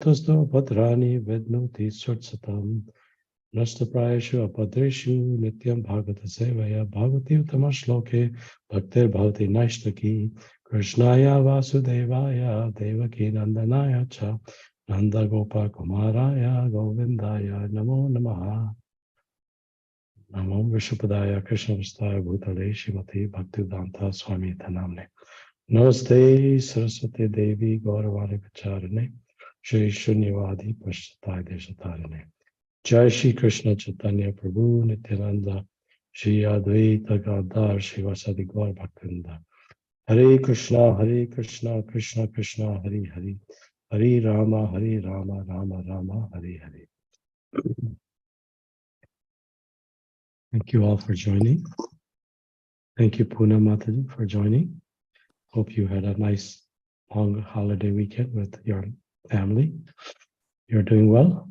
Tusto Padrani Vednoti Sutsatam Nastaprayashu Apadreshu Nityam Bhagavata Sevaya Bhagavati Utamashloke Bhaktir Bhavati Naishtaki Krishnaya Vasudevaya Devaki Nandanaya Cha Nanda Gopa Kumaraya Govindaya Namo Namaha Namo Vishupadaya Krishna Vastaya Bhutale Shrimati Bhaktivedanta Swami Tanamne Namaste Saraswati Devi Gauravani Pacharane Shri Shunyavadi Pashtatai Deshatarane Jai Shri Krishna Chaitanya Prabhu Nityananda Shri Advaita Gadar Shri Vasadi Gaur Bhaktinda Hare Krishna Krishna Krishna Hare Hare Hare Rama Rama Rama Hare Hare. Thank you all for joining. Thank you Puna Mataji for joining. Hope you had a nice long holiday weekend with your family. You're doing well?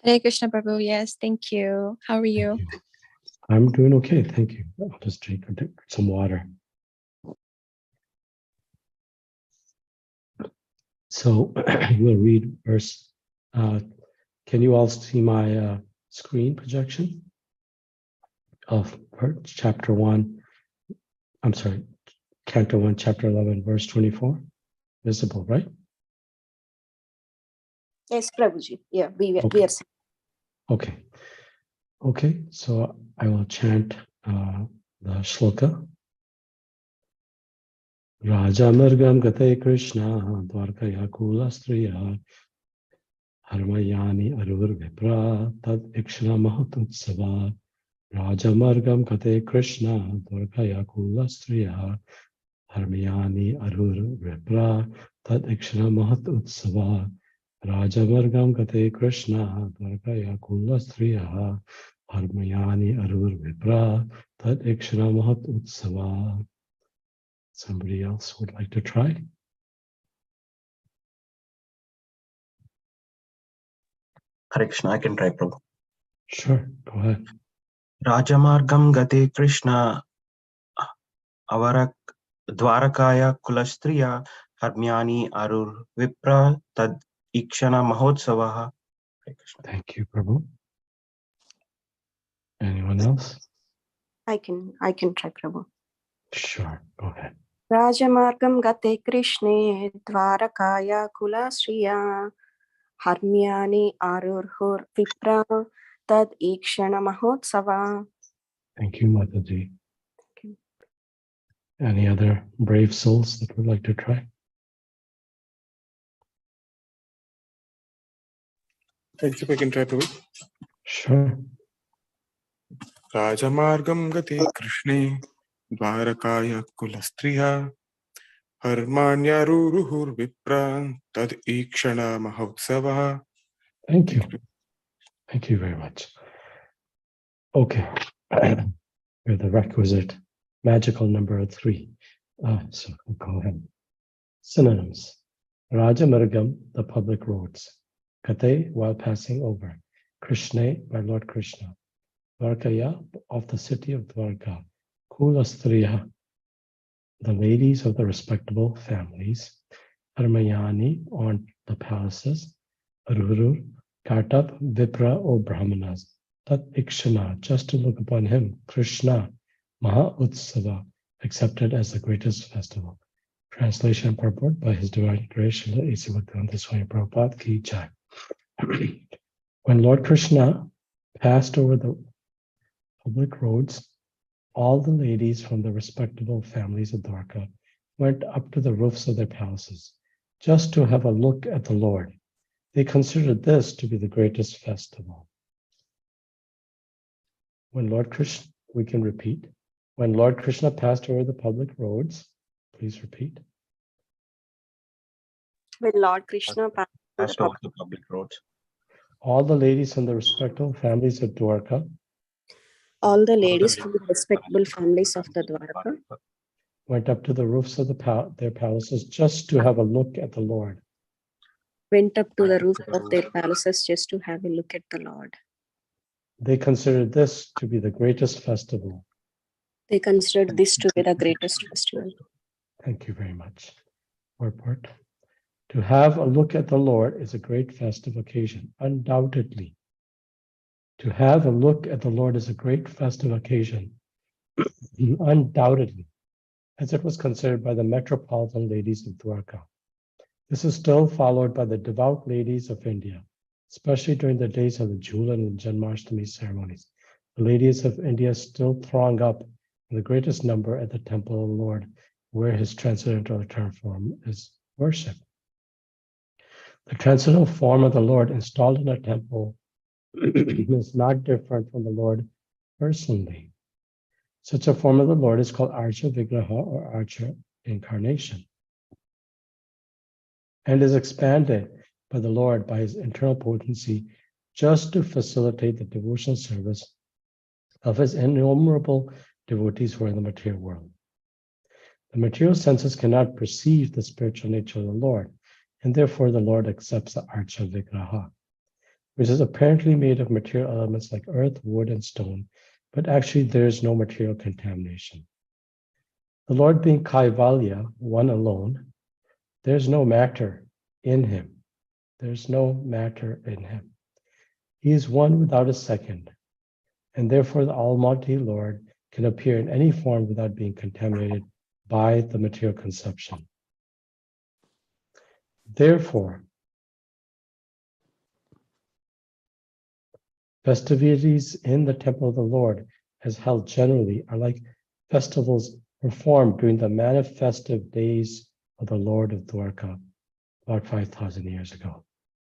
Hare Krishna Prabhu, yes, thank you. How are you? I'm doing okay, thank you. I'll just drink some water. So we'll read verse. Can you all see my screen projection of chapter 1? I'm sorry, Canto 1, chapter 11, verse 24. Visible, right? Yes, Prabhuji. Yeah, we are seeing. Okay. Okay, so I will chant the shloka. Raja Margam Gate Krishna Dwarkaya Kula Striya Harmayani Arur Vipra Tad Ikshna Mahatutsava Raja Margam Gate Krishna Dwarkaya Kula Striya Harmayani Arur Vipra Tad Ikshna Mahatutsava Raja Margam Gate Krishna Dwarkaya Kula Striya Harmayani Arur Vipra Tad Ikshna Mahatutsava. Somebody else would like to try? Hare Krishna, I can try, Prabhu. Sure, go ahead. Rajamargam gate Krishna avarak dvarakaya kulastriya harmyani arur vipra tad ikshana mahotsavaha. Thank you, Prabhu. Anyone else? I can try, Prabhu. Sure, go ahead. Rajamargam gate Krishne Dvarakaya Kulasriya Harmyani Arurhur Vipra Tad Ikshana Mahotsava. Thank you, Mataji. Any other brave souls that would like to try? Thank you, I can try, Prabhu. Sure. Rajamargam gate Krishne Dvarakaya Kulastriya Harmanyaruruhur Vipra Tad Ikshana Mahotsava. Thank you. Thank you very much. Okay. We're the requisite magical number 3. So we'll go ahead. Synonyms. Rajamargam, the public roads. Kate, while passing over. Krishna, by Lord Krishna. Dwarkaya, of the city of Dwarka. Kulastriya, the ladies of the respectable families. Harmayani, on the palaces. Arurur, Kartap, Vipra, or Brahmanas. Tat Ikshana, just to look upon him. Krishna, Maha Utsava, accepted as the greatest festival. Translation and purport by His Divine Grace, Srila A.C. Bhaktivedanta Swami Prabhupada Ki Jai. When Lord Krishna passed over the public roads, all the ladies from the respectable families of Dwarka went up to the roofs of their palaces just to have a look at the Lord. They considered this to be the greatest festival. When Lord Krishna, we can repeat. When Lord Krishna passed over the public roads, please repeat. When Lord Krishna Passed over the public roads. All the ladies from the respectable families of Dwarka all the ladies from the respectable families of the Dwarka went up to the roofs of their palaces just to have a look at the Lord. Went up to the roof of their palaces just to have a look at the Lord. They considered this to be the greatest festival. They considered this to be the greatest festival. Thank you very much. Purport. To have a look at the Lord is a great festive occasion, undoubtedly. To have a look at the Lord is a great festive occasion, undoubtedly, as it was considered by the metropolitan ladies of Dwarka. This is still followed by the devout ladies of India, especially during the days of the Jhulan and Janmashtami ceremonies. The ladies of India still throng up in the greatest number at the temple of the Lord, where his transcendental eternal form is worshipped. The transcendental form of the Lord installed in a temple is not different from the Lord personally. Such a form of the Lord is called Archa Vigraha or Archa Incarnation, and is expanded by the Lord by his internal potency just to facilitate the devotional service of his innumerable devotees who are in the material world. The material senses cannot perceive the spiritual nature of the Lord, and therefore the Lord accepts the Archa Vigraha, which is apparently made of material elements like earth, wood, and stone, but actually there is no material contamination. The Lord being Kaivalya, one alone, there's no matter in him. There's no matter in him. He is one without a second, and therefore the Almighty Lord can appear in any form without being contaminated by the material conception. Therefore, festivities in the temple of the Lord, as held generally, are like festivals performed during the manifestive days of the Lord of Dwarka about 5,000 years ago.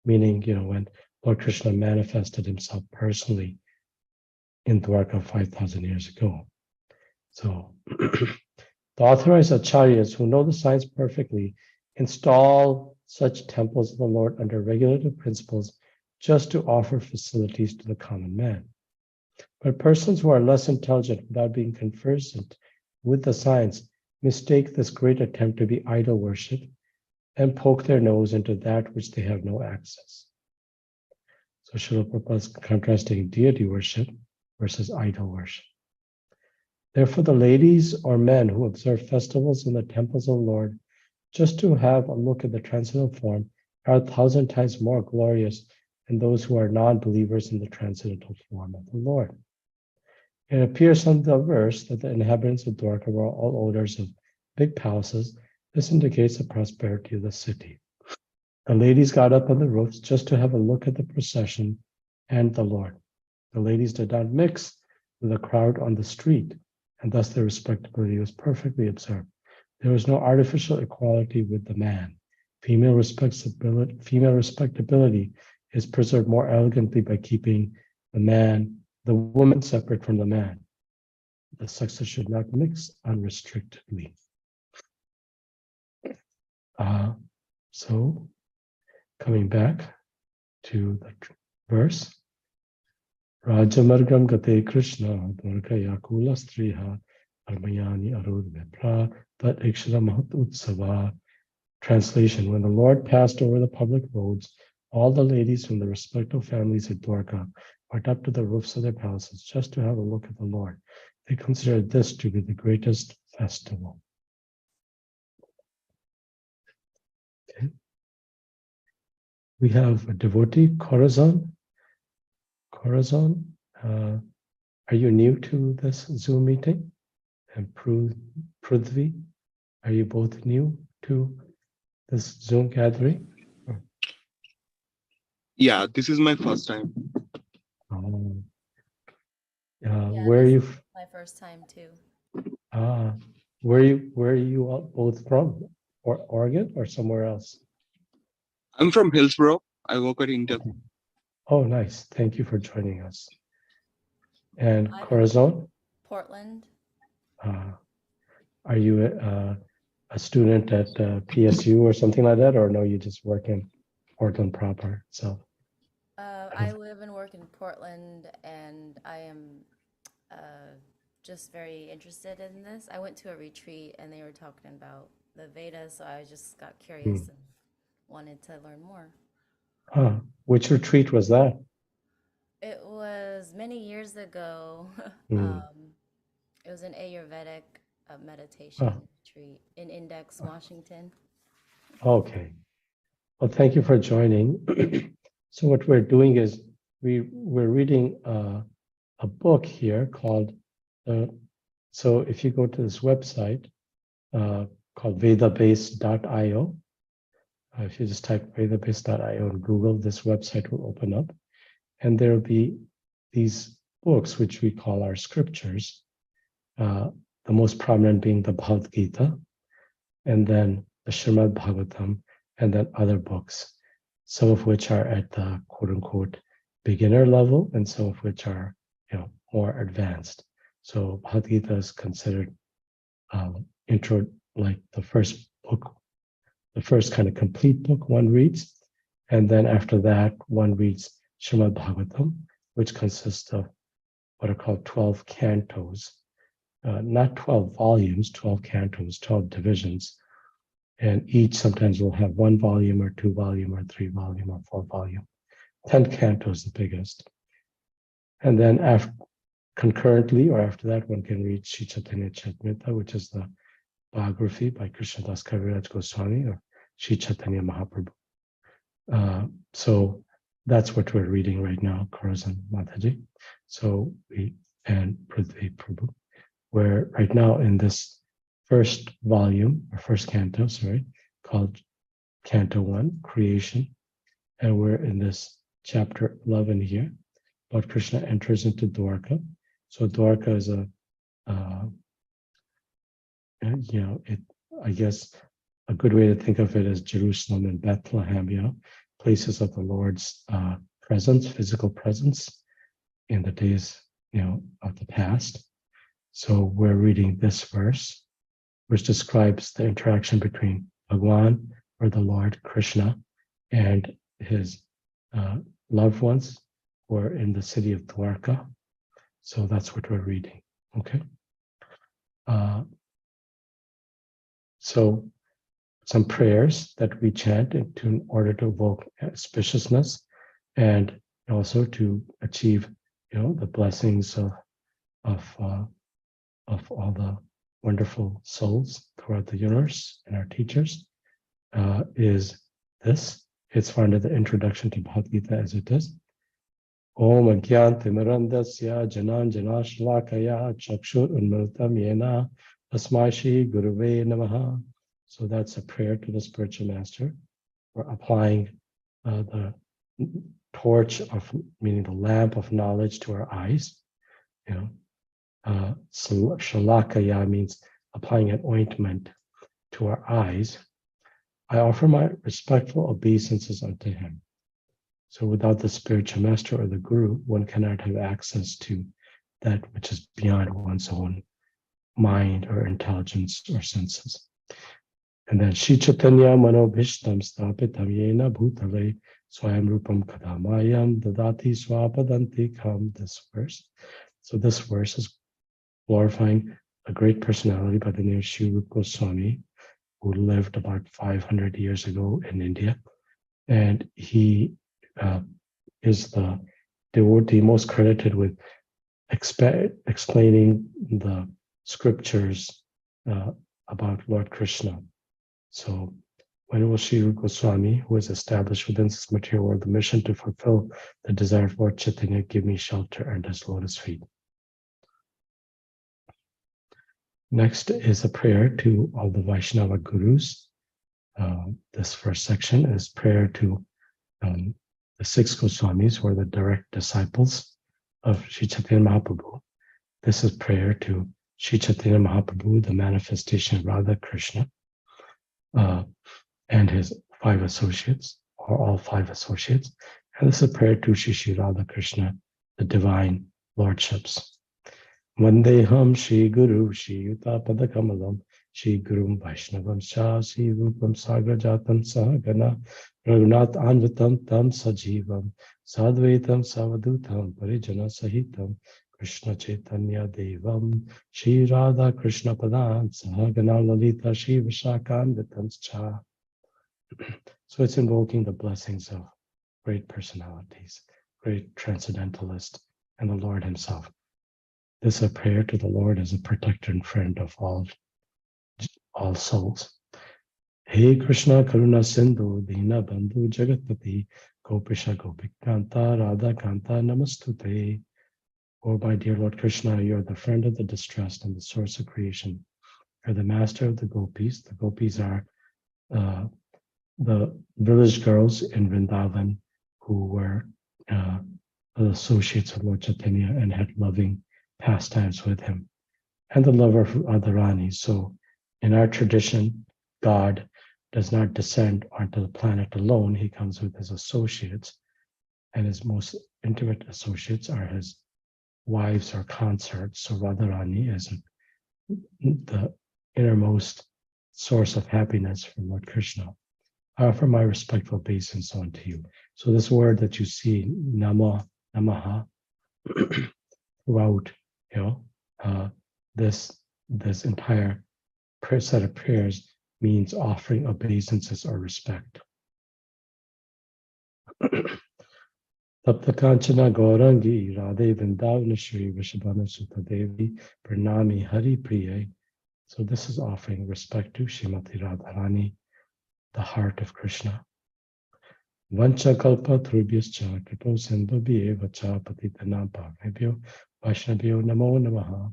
Meaning, when Lord Krishna manifested himself personally in Dwarka 5,000 years ago. So, the authorized acharyas who know the science perfectly install such temples of the Lord under regulative principles just to offer facilities to the common man. But persons who are less intelligent without being conversant with the science mistake this great attempt to be idol worship and poke their nose into that which they have no access. So Srila Prabhupada is contrasting deity worship versus idol worship. Therefore, the ladies or men who observe festivals in the temples of the Lord just to have a look at the transcendental form are 1,000 times more glorious than those who are non-believers in the transcendental form of the Lord. It appears from the verse that the inhabitants of Dwarka were all owners of big palaces. This indicates the prosperity of the city. The ladies got up on the roofs just to have a look at the procession and the Lord. The ladies did not mix with the crowd on the street, and thus their respectability was perfectly observed. There was no artificial equality with the man. Female respectability is preserved more elegantly by keeping the woman separate from the man. The sexes should not mix unrestrictedly. So, coming back to the verse, Rajamargam gate Krishna dvarkaya kula striha armayani arud vipra tat ikshara mahat utsava. Translation: when the Lord passed over the public roads, all the ladies from the respective families of Dwarka went up to the roofs of their palaces just to have a look at the Lord. They considered this to be the greatest festival. Okay. We have a devotee, Corazon. Corazon, are you new to this Zoom meeting? And Prithvi, are you both new to this Zoom gathering? Yeah, this is my first time. Where are you? My first time too. Where are you all both from? Or Oregon or somewhere else? I'm from Hillsborough. I work at Intel. Okay. Oh, nice. Thank you for joining us. And I'm in Corazon, Portland. are you a student at PSU or something like that, or no? You just work in Portland proper? So I live and work in Portland, and I am just very interested in this. I went to a retreat, and they were talking about the Vedas, so I just got curious and wanted to learn more. which retreat was that? It was many years ago. It was an Ayurvedic meditation retreat in Index, Washington. Okay. Well, thank you for joining. So what we're doing is we're reading a book here called, so if you go to this website called vedabase.io, if you just type vedabase.io in Google, this website will open up, and there'll be these books which we call our scriptures, the most prominent being the Bhagavad Gita, and then the Śrimad Bhāgavatam, and then other books, some of which are at the quote-unquote beginner level, and some of which are, more advanced. So Bhagavad Gita is considered intro, like the first book, the first kind of complete book one reads, and then after that one reads Śrimad Bhāgavatam, which consists of what are called 12 cantos, not 12 volumes, 12 cantos, 12 divisions, and each sometimes will have 1 volume or 2 volume or 3 volume or 4 volume. 10 cantos the biggest. And then concurrently or after that, one can read Sri Chaitanya Charitamrita, which is the biography by Krishnadas Kaviraj Goswami or Sri Chaitanya Mahaprabhu. So that's what we're reading right now, Corazon Mataji. So and Prithvi Prabhu. We're right now in this first volume, or first canto, called Canto 1, Creation. And we're in this chapter 11 here. Lord Krishna enters into Dwarka. So Dwarka is I guess a good way to think of it is Jerusalem and Bethlehem, places of the Lord's presence, physical presence in the days, of the past. So we're reading this verse, which describes the interaction between Bhagwan, or the Lord Krishna, and his loved ones who are in the city of Dwarka. So that's what we're reading, okay? So some prayers that we chant in order to evoke auspiciousness and also to achieve, the blessings of all the wonderful souls throughout the universe and our teachers, is this. It's found in the introduction to Bhagavad Gita as it is. Om Agyantimirandasya Janan Janashlakaya Chakshur Unmritam Yena Tasmai Shri Guruve Namaha. So that's a prayer to the spiritual master. We're applying the torch of, meaning the lamp of knowledge, to our eyes. Shalakaya means applying an ointment to our eyes. I offer my respectful obeisances unto him. So without the spiritual master or the guru, one cannot have access to that which is beyond one's own mind or intelligence or senses. And then Shri Chaitanya Manobhishtam Stapitam Yena Bhutale Swayam Rupam Kadamayam Dadati Swapadantikam, this verse. So this verse is glorifying a great personality by the name of Sri Rupa Goswami, who lived about 500 years ago in India. And he is the devotee most credited with explaining the scriptures about Lord Krishna. So when it was Sri Rupa Goswami who was established within this material world the mission to fulfill the desire of Lord Chaitanya, give me shelter under his lotus feet. Next is a prayer to all the Vaishnava gurus. This first section is prayer to the 6 Goswamis, who are the direct disciples of Sri Chaitanya Mahaprabhu. This is prayer to Sri Chaitanya Mahaprabhu, the manifestation of Radha Krishna, and his 5 associates, or all 5 associates. And this is a prayer to Shri Radha Krishna, the divine lordships. Vandeham Shri Guru Shri Yuta Padakamalam Shri Gurum Vaishnavam Shah Shri Rupam Sagrajatam Sahagana Raghunath Anvatam Tam Sajivam Sadvaitam Savadutam Parijana Sahitam Krishna Chaitanya Devam Shri Radha Krishna Padan Sahagana Lalita Shri Vishakanvitam Cha. So it's invoking the blessings of great personalities, great transcendentalists, and the Lord himself. This is a prayer to the Lord as a protector and friend of all souls. He Krishna Karuna Sindhu Dina Bandhu Jagatpati Gopisha Gopikanta Radha Kanta Namastute. Oh, my dear Lord Krishna, you are the friend of the distressed and the source of creation. You are the master of the gopis. The gopis are the village girls in Vrindavan who were the associates of Lord Chaitanya and had loving pastimes with him, and the lover of Radharani. So in our tradition, God does not descend onto the planet alone. He comes with his associates, and his most intimate associates are his wives or consorts. So Radharani is the innermost source of happiness for Lord Krishna. I offer my respectful obeisance unto you. So this word that you see, namaha, throughout, this entire set of prayers means offering obeisances or respect. Tapta Kanchana Gaurangi Radhe Vrindavana Shri Vrishabhana Sutta Devi Pranami Hari Priye. So this is offering respect to Srimati Radharani, the heart of Krishna. Vancha Kalpa Trubhyascha Kripo Sindhubhye Vacha Patitanam Bhavebhyo Vaishnavyo Namo Namaha.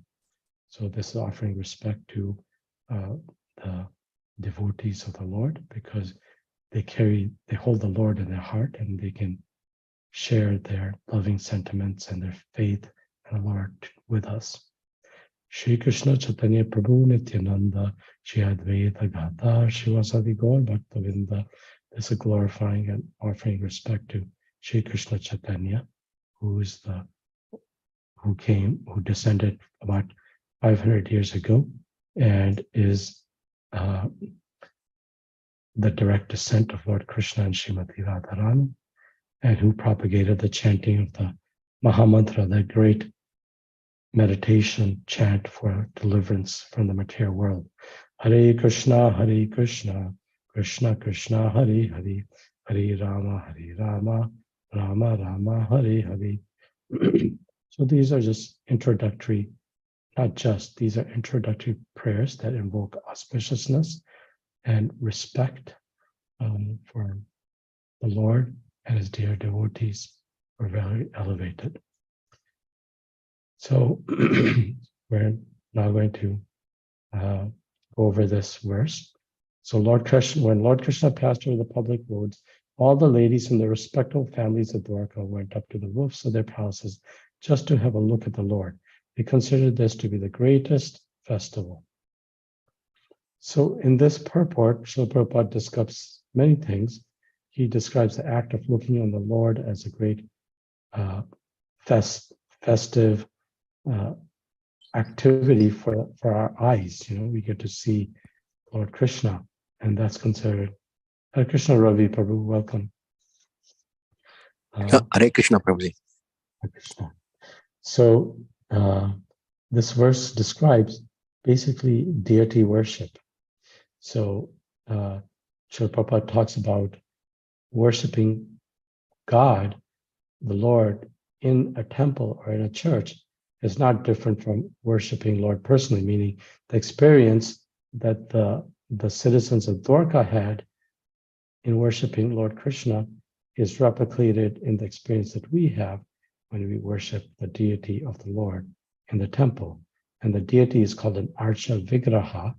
So this is offering respect to the devotees of the Lord, because they hold the Lord in their heart, and they can share their loving sentiments and their faith in the Lord with us. Shri Krishna Chaitanya Prabhu Nityananda Shri Advaita Gata Shivasadi Gaur Bhaktavinda. This is glorifying and offering respect to Shri Krishna Chaitanya, who descended about 500 years ago and is the direct descent of Lord Krishna and Srimati Radharani, and who propagated the chanting of the Mahamantra, that great meditation chant for deliverance from the material world. Hare Krishna, Krishna Krishna, Hare Hare, Hare Rama, Rama Rama, Hare Hare. So these are just introductory, these are introductory prayers that invoke auspiciousness and respect for the Lord and his dear devotees were very elevated. So we're now going to go over this verse. So when Lord Krishna passed over the public roads, all the ladies from the respective families of Dwarka went up to the roofs of their palaces just to have a look at the Lord. They considered this to be the greatest festival. So in this purport, Srila Prabhupada discusses many things. He describes the act of looking on the Lord as a great festive activity for our eyes. We get to see Lord Krishna, and that's considered. Hare Krishna Ravi Prabhu, welcome. Hare Krishna Prabhuji. Hare Krishna. So this verse describes basically deity worship. So Srila Prabhupada talks about worshiping God, the Lord, in a temple or in a church is not different from worshiping Lord personally, meaning the experience that the citizens of Dwarka had in worshiping Lord Krishna is replicated in the experience that we have when we worship the deity of the Lord in the temple. And the deity is called an Archa Vigraha,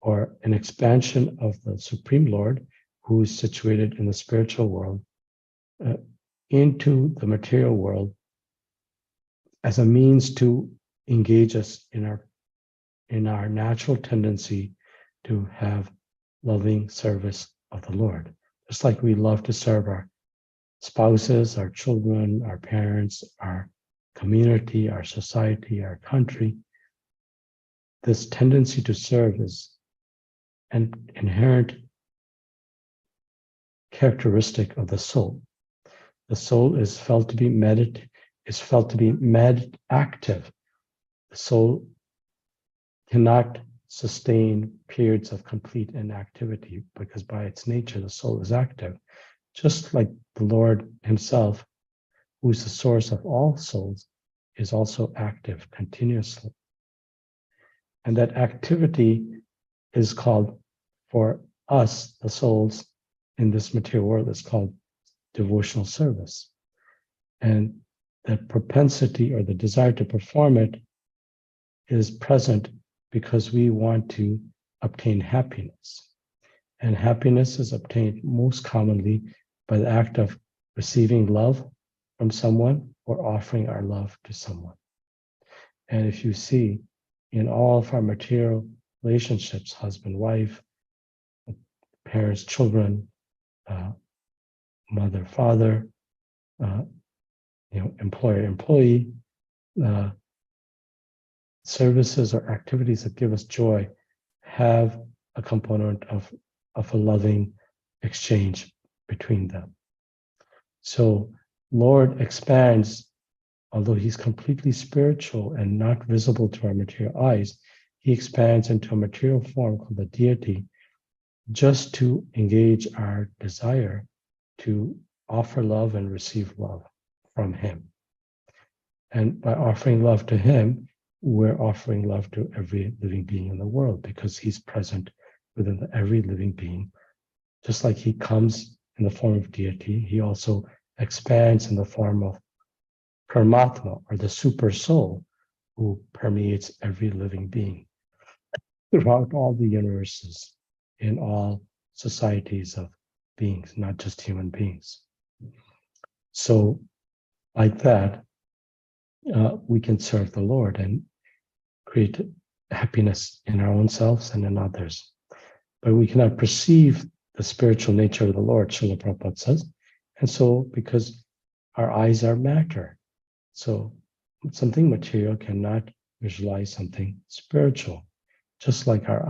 or an expansion of the Supreme Lord, who is situated in the spiritual world into the material world as a means to engage us in our natural tendency to have loving service of the Lord. Just like we love to serve our spouses, our children, our parents, our community, our society, our country, this tendency to serve is an inherent characteristic of the soul. The soul is felt to be active. The soul cannot sustain periods of complete inactivity, because by its nature, the soul is active. Just like the Lord himself, who is the source of all souls, is also active continuously. And that activity is called, for us, the souls in this material world, is called devotional service. And that propensity or the desire to perform it is present because we want to obtain happiness. And happiness is obtained most commonly by the act of receiving love from someone or offering our love to someone. And if you see in all of our material relationships, husband, wife, parents, children, mother, father, employer, employee, services or activities that give us joy have a component of a loving exchange between them. So Lord expands, although he's completely spiritual and not visible to our material eyes, he expands into a material form called the deity just to engage our desire to offer love and receive love from him. And by offering love to him, we're offering love to every living being in the world because he's present within every living being. Just like he comes in the form of deity, he also expands in the form of Paramatma, or the super soul, who permeates every living being throughout all the universes, in all societies of beings, not just human beings. So like that, we can serve the Lord and create happiness in our own selves and in others. But we cannot perceive the spiritual nature of the Lord, Srila Prabhupada says. And so, because our eyes are matter, so something material cannot visualize something spiritual, just like our